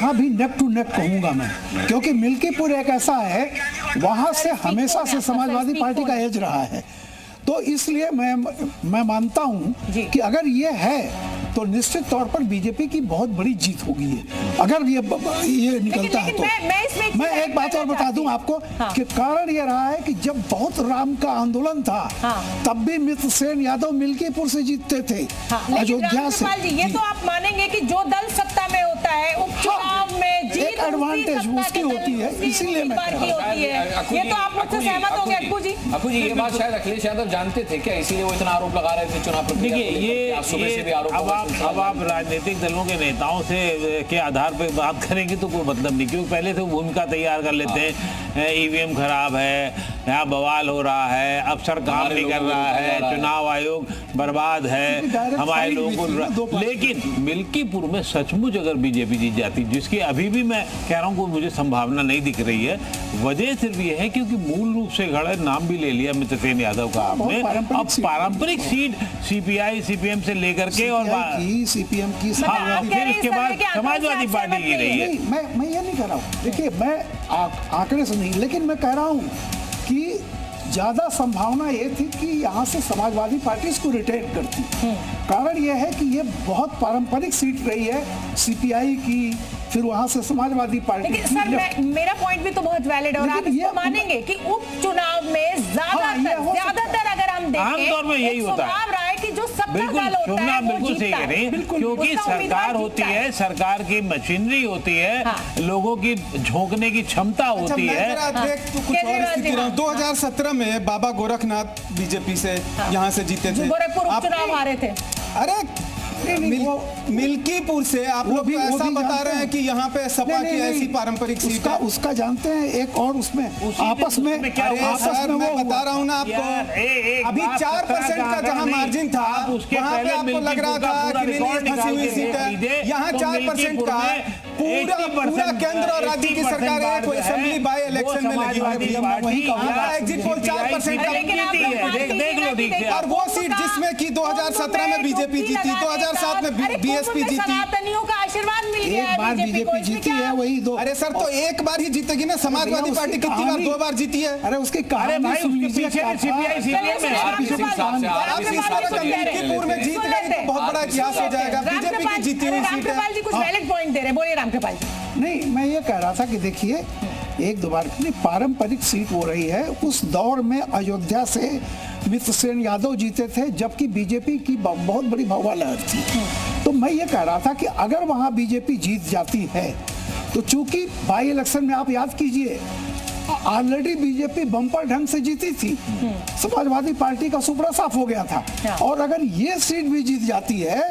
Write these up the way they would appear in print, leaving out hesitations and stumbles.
का भी neck to neck कहूंगा मैं, क्योंकि मिल्कीपुर एक ऐसा है, वहां से हमेशा से समाजवादी पार्टी का एज रहा है। तो इसलिए मैं मानता हूं कि अगर ये है तो निश्चित तौर पर बीजेपी की बहुत बड़ी जीत होगी है, अगर ये निकलता है तो। मैं एक बात और बता दूं आपको कि कारण ये रहा है कि जब बहुत राम का आंदोलन था तब भी मित्रसेन यादव मिल्कीपुर से जीतते थे, अयोध्या से। ये तो आप मानेंगे कि जो दल सत्ता में होता है उपचुनाव में जीत एक एडवांटेज उसकी होती है, इसीलिए मैं कह रहा हूं। ये तो आप मुझसे सहमत होंगे अक्कू जी? अक्कू जी, ये बात शायद अखिलेश यादव जानते थे क्या, इसीलिए वो इतना आरोप लगा रहे थे चुनाव प्रक्रिया? देखिए ये अब आप राजनीतिक दलों के नेताओं से के आधार पर बात करेंगे तो कोई मतलब नहीं, क्योंकि पहले से वो भूमिका तैयार कर लेते हैं। ईवीएम खराब है, यहाँ बवाल हो रहा है, अफसर काम नहीं कर रहा है, चुनाव आयोग बर्बाद है, हमारे लोगों को। लेकिन मिल्कीपुर में सचमुच अगर बीजेपी जीत जाती, जिसकी अभी भी मैं कह रहा हूँ कोई मुझे संभावना नहीं दिख रही है, वजह सिर्फ ये है क्योंकि मूल रूप से खड़े नाम भी ले लिया मित्रसेन यादव का आपने। अब पारंपरिक सीट सीपीआई सीपीएम से लेकर के और सीपीएम की फिर उसके बाद समाजवादी पार्टी की रही है। मैं ये नहीं कह रहा हूँ, देखिए मैं आंकड़े से नहीं, लेकिन मैं कह रहा हूँ कि ज्यादा संभावना ये थी कि यहाँ से समाजवादी पार्टी इसको रिटेन करती। कारण यह है कि ये बहुत पारंपरिक सीट रही है सीपीआई की, फिर वहां से समाजवादी पार्टी। सर मेरा पॉइंट भी तो बहुत वैलिड है और आप इसको मानेंगे कि उपचुनाव में ज्यादातर अगर हम देखें आमतौर में यही होता है कि जो बिल्कुल सही कह रही है, क्योंकि सरकार होती है, सरकार की मशीनरी होती है, लोगों की झोंकने की क्षमता होती है। 2017 में बाबा गोरखनाथ बीजेपी से यहाँ से जीते थे, गोरखपुर उपचुनाव हारे थे। अरे मिल्कीपुर से आप लोग ऐसा बता रहे हैं कि यहाँ पे सपा की ऐसी पारंपरिक सीट है, उसका जानते हैं एक और उसमें आपस में मैं बता रहा हूँ ना आपको, अभी 4% का जहाँ मार्जिन था वहाँ पे आपको लग रहा था कि फंसी हुई सीट है, यहाँ 4% का पूरा केंद्र और राज्य की सरकार कोई असेंबली बाय इलेक्शन में लगी हुई है, एग्जिट पोल 4% का, और वो सीट जिसमें कि 2017 में बीजेपी जीती, 2007 में बीएसपी जीती, सनातनियों का आशीर्वाद मिल गया है, एक बार बीजेपी जीती है, वही दो। अरे सर तो एक बार ही जीतेगी ना, समाजवादी पार्टी कितनी बार, 2 बार जीती है। अरे उसकी मिल्कीपुर में जीत गई तो बहुत बड़ा इतिहास हो जाएगा, बीजेपी की जीती हुई सीट है। रामकृपाल जी कुछ वैलिड पॉइंट दे रहे हैं, बोलिए रामकृपाल जी। नहीं, मैं ये कह रहा था कि देखिए एक दो बार की पारंपरिक सीट हो रही है, उस दौर में अयोध्या से मित्रसेन यादव जीते थे जबकि बीजेपी की बहुत बड़ी भगवा लहर थी। तो मैं ये कह रहा था कि अगर वहां बीजेपी जीत जाती है तो चूंकि बाई इलेक्शन में आप याद कीजिए ऑलरेडी बीजेपी बम्पर ढंग से जीती थी, समाजवादी पार्टी का सुपड़ा साफ हो गया था, और अगर ये सीट भी जीत जाती है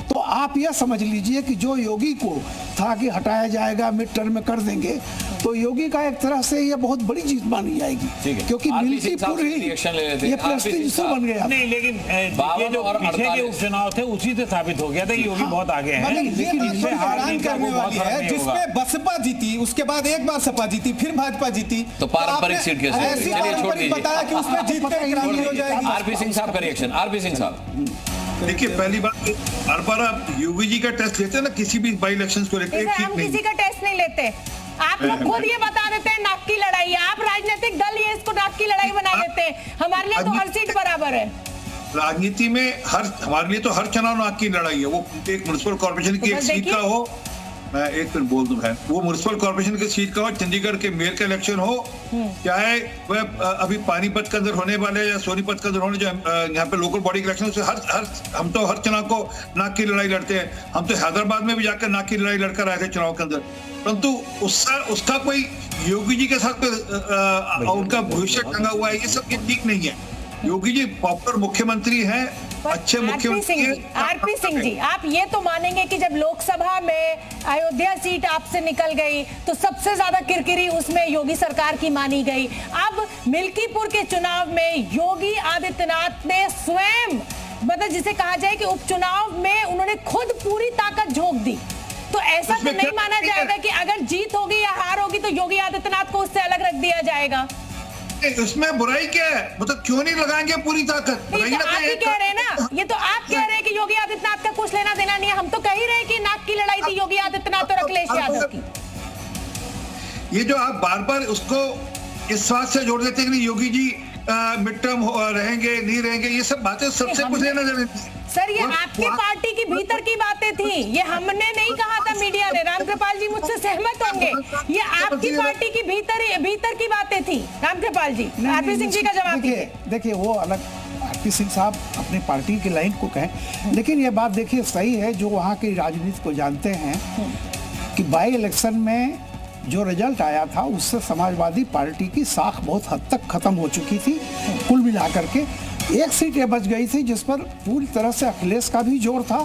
तो आप यह समझ लीजिए कि जो योगी को था कि हटाया जाएगा मिड टर्म में कर देंगे, तो योगी का एक तरह से ये बहुत बड़ी जीत मानी जाएगी, क्योंकि मिल्कीपुर ही ये प्रेस्टीज इशू बन गया। नहीं, लेकिन ये जो पीछे के उपचुनाव थे उसी से साबित हो गया था कि योगी बहुत आगे हैं, लेकिन इससे हार करने वाली है जिसमें बसपा जीती, उसके बाद एक बार सपा जीती, फिर भाजपा जीती, तो पारंपरिक सीट कैसे? चलिए छोड़ दीजिए, बताया कि उसमें जीत कर क्रांति हो जाएगी। आरपी सिंह साहब का रिएक्शन। आरपी सिंह साहब, देखिए पहली बात, हर बार आप योगी जी का टेस्ट लेते हैं ना किसी भी बाई इलेक्शंस को लेकर, हम किसी का टेस्ट नहीं लेते, आप लोग खुद ये बता देते हैं नाक की लड़ाई है, आप राजनीतिक दल ये इसको नाक की लड़ाई बना देते हैं, हमारे लिए तो हर सीट बराबर है। राजनीति में हमारे लिए तो हर चुनाव नाक की लड़ाई है, वो एक म्युनिसिपल कॉर्पोरेशन की एक सीट का हो, मैं एक मिनट बोल दूं है, वो म्युनिसिपल कॉर्पोरेशन की सीट का हो, चंडीगढ़ के मेयर का इलेक्शन हो, चाहे वह अभी पानीपत के अंदर होने वाले या सोनीपत के अंदर होने जो यहाँ पे लोकल बॉडी इलेक्शन से हम तो हर चुनाव को नाक की लड़ाई लड़ते हैं। हम तो हैदराबाद में भी जाकर नाक की लड़ाई लड़कर आए थे चुनाव के अंदर, परंतु उसका कोई योगी जी के साथ उनका भविष्य टंगा हुआ है, ये सब ठीक नहीं है। योगी जी पॉपुलर मुख्यमंत्री हैं, अच्छे मुख्यमंत्री। आरपी सिंह जी, आप ये तो मानेंगे कि जब लोकसभा में अयोध्या सीट आपसे निकल गई तो सबसे ज्यादा किरकिरी उसमें योगी सरकार की मानी गई। अब मिल्कीपुर के चुनाव में योगी आदित्यनाथ ने स्वयं, मतलब जिसे कहा जाए कि उपचुनाव में उन्होंने खुद पूरी ताकत झोंक दी, तो ऐसा तो नहीं माना जाएगा कि अगर जीत होगी या हार होगी तो योगी आदित्यनाथ को उससे अलग रख दिया जाएगा? इसमें बुराई क्या है? मतलब क्यों नहीं लगाएंगे पूरी ताकत? ये तो आप ही कह रहे हैं ना, ये तो आप कह रहे हैं कि योगी आदित्यनाथ का कुछ लेना देना नहीं है। हम तो कह ही रहे हैं कि नाक की लड़ाई थी योगी आदित्यनाथ और अखिलेश यादव की। ये जो आप बार बार उसको इस बात से जोड़ देते हैं कि योगी जी मिड टर्म रहेंगे नहीं रहेंगे, ये सब बातें सबसे कुछ लेना देना। सर ये आपकी पार्टी की भीतर की बातें थी, ये हमने नहीं कहा था मीडिया ने। रामकृपाल जी मुझसे सहमत होंगे, ये आपकी पार्टी की भीतर की बातें थी। रामकृपाल जी, आरपी सिंह जी का जवाब दीजिए। देखिए वो अलग, आरपी सिंह साहब अपनी पार्टी की लाइन को कहें, लेकिन ये बात देखिए सही है, जो वहाँ की राजनीति को जानते हैं कि बाई इलेक्शन में जो रिजल्ट आया था उससे समाजवादी पार्टी की साख बहुत हद तक खत्म हो चुकी थी। कुल मिलाकर के एक सीट ये बच गई थी जिस पर पूरी तरह से अखिलेश का भी जोर था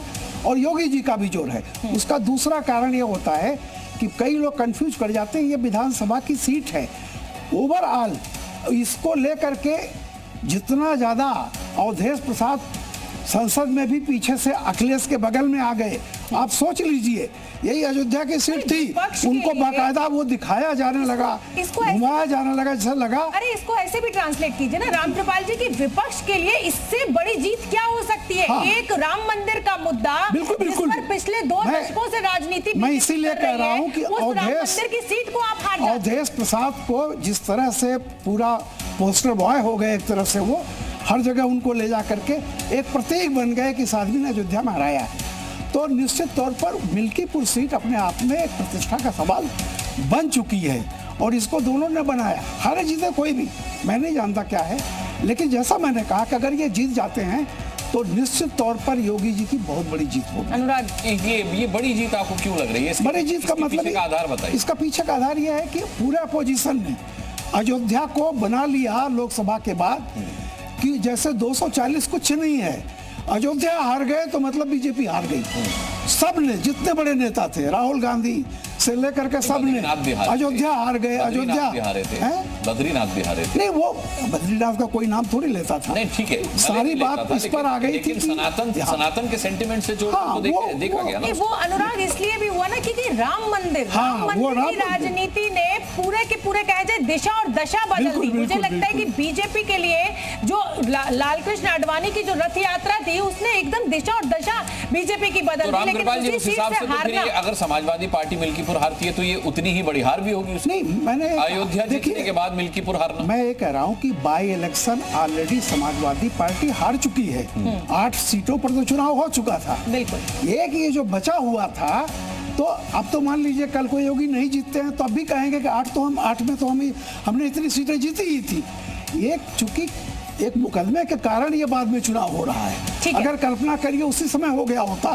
और योगी जी का भी जोर है। उसका दूसरा कारण ये होता है कि कई लोग कंफ्यूज कर जाते हैं, ये विधानसभा की सीट है। ओवरऑल इसको लेकर के जितना ज़्यादा अवधेश प्रसाद संसद में भी पीछे से अखिलेश के बगल में आ गए। आप सोच लीजिए, यही अयोध्या की सीट थी, उनको बाकायदा वो दिखाया जाने लगा, घुमाया जाने लगा, जैसा लगा। अरे इसको ऐसे भी ट्रांसलेट कीजिए ना रामकृपाल जी की, विपक्ष के लिए इससे बड़ी जीत क्या हो सकती है? हाँ। एक राम मंदिर का मुद्दा, बिल्कुल बिल्कुल, पिछले 2 दशकों से राजनीति मैं इसीलिए कह रहा हूँ कि मंदिर की सीट को आप हार अवधेश प्रसाद को जिस तरह से पूरा पोस्टर बॉय हो गए, एक तरह से वो हर जगह उनको ले जा करके एक प्रतीक बन गए कि इस आदमी ने अयोध्या में हराया है। तो निश्चित तौर पर मिल्कीपुर सीट अपने आप में एक प्रतिष्ठा का सवाल बन चुकी है और इसको दोनों ने बनाया। हारे जीते कोई भी, मैं नहीं जानता क्या है, लेकिन जैसा मैंने कहा कि अगर ये जीत जाते हैं तो निश्चित तौर पर योगी जी की बहुत बड़ी जीत होगी। अनुराग, ये बड़ी जीत आपको क्यों लग रही है? बड़ी जीत का मतलब आधार बताइए। इसका पीछे का आधार यह है कि पूरे अपोजिशन ने अयोध्या को बना लिया लोकसभा के बाद कि जैसे 240 कुछ नहीं है, अयोध्या हार गए तो मतलब बीजेपी हार गई। सब ने, जितने बड़े नेता थे, राहुल गांधी से लेकर के सब ने अयोध्या हार गए। अयोध्या बद्रीनाथ भी हारे थे। नहीं, वो बद्रीनाथ का कोई नाम थोड़ी लेता था। नहीं ठीक है, सारी बात इस पर आ गई थी। सनातन के सेंटिमेंट से जो देखा गया ना, वो अनुराग इसलिए भी हुआ ना क्योंकि राम मंदिर की राजनीति ने पूरे के पूरे कहे जाए दिशा और दशा बदल दी। मुझे लगता है कि बीजेपी के लिए जो लालकृष्ण आडवाणी की जो रथ यात्रा थी उसने एकदम दिशा और दशा बीजेपी की बदल दी। लेकिन उस हिसाब से अगर समाजवादी पार्टी मिल्कीपुर हारती है तो ये उतनी ही बड़ी हार भी होगी। नहीं, मैंने अयोध्या जीतने के बाद मिल्कीपुर हारना, मैं ये कह रहा हूँ कि by election already Samajwadi party हार चुकी है। 8 सीटों पर तो चुनाव हो चुका था। बिल्कुल। एक ये जो बचा हुआ था, तो अब तो मान लीजिए कल को योगी नहीं जीतते हैं तो अब भी कहेंगे कि 8 में तो हमने इतनी सीटें जीती ही थी। ये चूंकि एक मुकदमे के कारण ये बाद में चुनाव हो रहा है। अगर कल्पना करिए उसी समय हो गया होता,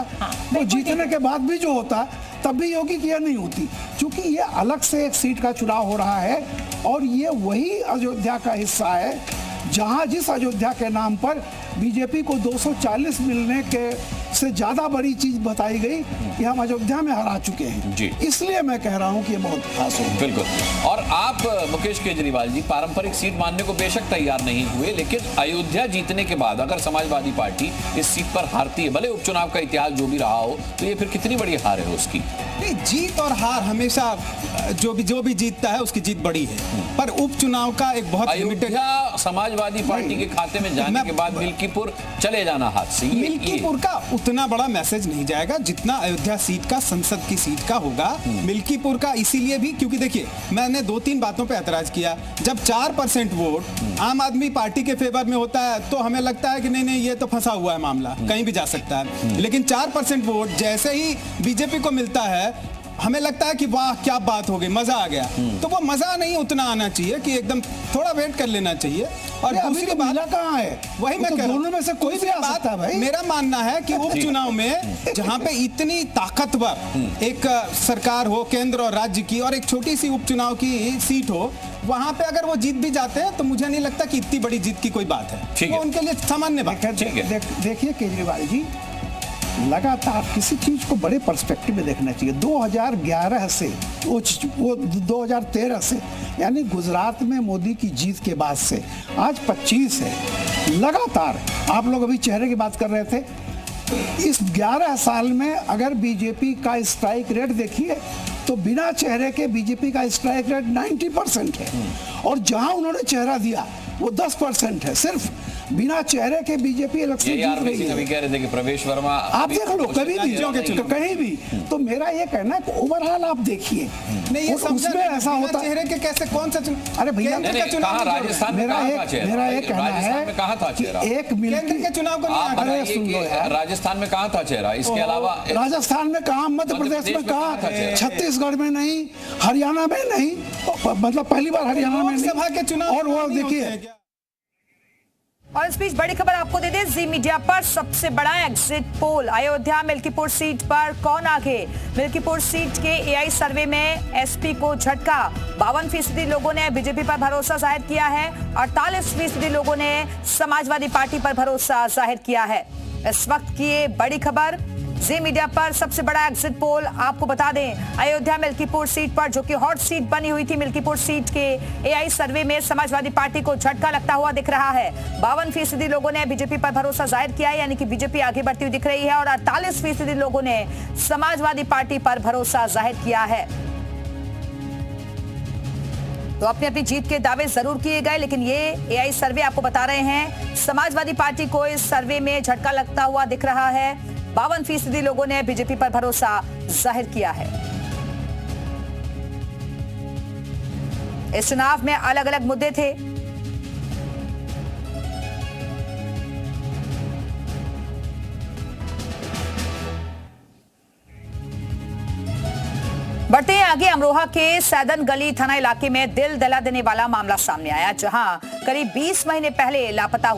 तो जीतने के बाद भी जो होता तब भी योगी की नहीं होती। क्योंकि ये अलग से एक सीट का चुनाव हो रहा है और ये वही अयोध्या का हिस्सा है जहां जिस अयोध्या के नाम पर बीजेपी को 240 मिलने के से ज्यादा बड़ी चीज बताई गई कि हम अयोध्या में हरा चुके हैं जी। इसलिए मैं कह रहा हूं कि ये बहुत खास हो। बिल्कुल। और आप मुकेश केजरीवाल जी पारंपरिक सीट मानने को बेशक तैयार नहीं हुए, लेकिन अयोध्या जीतने के बाद अगर समाजवादी पार्टी इस सीट पर हारती है, भले उपचुनाव का इतिहास जो भी रहा हो, तो ये फिर कितनी बड़ी हार है उसकी? नहीं, जीत और हार हमेशा जो भी जीतता है उसकी जीत बड़ी है, पर उपचुनाव का एक बहुत अयोध्या समाजवादी पार्टी के खाते में जाने के बाद मिल्कीपुर चले जाना हाथ से, मिल्कीपुर का उतना बड़ा मैसेज नहीं जाएगा जितना अयोध्या सीट का, संसद की सीट का होगा। मिल्कीपुर का इसीलिए भी क्योंकि देखिए, मैंने 2-3 बातों पे ऐतराज किया। जब 4% वोट आम आदमी पार्टी के फेवर में होता है तो हमें लगता है कि नहीं ये तो फंसा हुआ है मामला, कहीं भी जा सकता है। लेकिन 4% वोट जैसे ही बीजेपी को मिलता है, हमें लगता है कि वाह क्या बात हो गई, मजा आ गया। तो वो मजा नहीं उतना आना चाहिए कि एकदम थोड़ा वेट कर लेना चाहिए। और दूसरी बात कहाँ है, वही मैं कह रहा हूं, दोनों में से कोई भी बात है भाई। मेरा मानना है कि उपचुनाव में जहां पे इतनी ताकतवर एक सरकार हो केंद्र और राज्य की, और एक छोटी सी उपचुनाव की सीट हो, वहां पे अगर वो जीत भी जाते हैं तो मुझे नहीं लगता कि इतनी बड़ी जीत की कोई बात है। वो उनके लिए सामान्य बात है। देखिए केजरीवाल जी, लगातार किसी चीज को बड़े पर्सपेक्टिव में देखना चाहिए। 2011 से वो 2013 से, यानी गुजरात में मोदी की जीत के बाद से आज 25 है, लगातार आप लोग अभी चेहरे की बात कर रहे थे। इस 11 साल में अगर बीजेपी का स्ट्राइक रेट देखिए तो बिना चेहरे के बीजेपी का स्ट्राइक रेट 90% है और जहां उन्होंने चेहरा दिया वो 10% है। सिर्फ बिना चेहरे के बीजेपी इलेक्शन जीत रही है। कभी कह रहे थे कि प्रवेश वर्मा आप देख लो कभी भी कहीं भी, तो मेरा ये कहना है कि ओवरऑल आप देखिए नहीं ये उसमें ऐसा होता है। चेहरे के कैसे कौन सा अरे भैया राजस्थान मेरा एक कहना है कहाँ था चेहरा? एक केंद्र के चुनाव को नहीं, सुन लो यार, राजस्थान में कहाँ था चेहरा? इसके अलावा राजस्थान में कहाँ, मध्य प्रदेश में कहाँ, छत्तीसगढ़ में नहीं, हरियाणा में नहीं, मतलब पहली बार हरियाणा में लोकसभा के चुनाव और वो देखिए। और इस बीच बड़ी खबर आपको दे दें, जी मीडिया पर सबसे बड़ा exit poll. Ayodhya Milkipur seat पर कौन आगे? मिल्कीपुर सीट के एआई सर्वे में एसपी को झटका। 52% लोगों ने बीजेपी पर भरोसा जाहिर किया है, 48% लोगों ने समाजवादी पार्टी पर भरोसा जाहिर किया है। इस वक्त की ये बड़ी खबर जी मीडिया पर सबसे बड़ा एग्जिट पोल आपको बता दें, अयोध्या मिल्कीपुर सीट पर जो कि हॉट सीट बनी हुई थी, मिल्कीपुर सीट के एआई सर्वे में समाजवादी पार्टी को झटका लगता हुआ दिख रहा है। 52% लोगों ने बीजेपी पर भरोसा जाहिर किया है, यानी कि बीजेपी आगे बढ़ती हुई दिख रही है और 48% लोगों ने समाजवादी पार्टी पर भरोसा जाहिर किया है। तो अपनी अपनी जीत के दावे जरूर किए गए, लेकिन ये एआई सर्वे आपको बता रहे हैं समाजवादी पार्टी को इस सर्वे में झटका लगता हुआ दिख रहा है। 52% लोगों ने बीजेपी पर भरोसा जाहिर किया है। इस चुनाव में अलग अलग मुद्दे थे। बढ़ते हैं आगे, अमरोहा के सैदन गली थाना इलाके में दिल दहला देने वाला मामला सामने आया, जहां करीब 20 महीने पहले लापता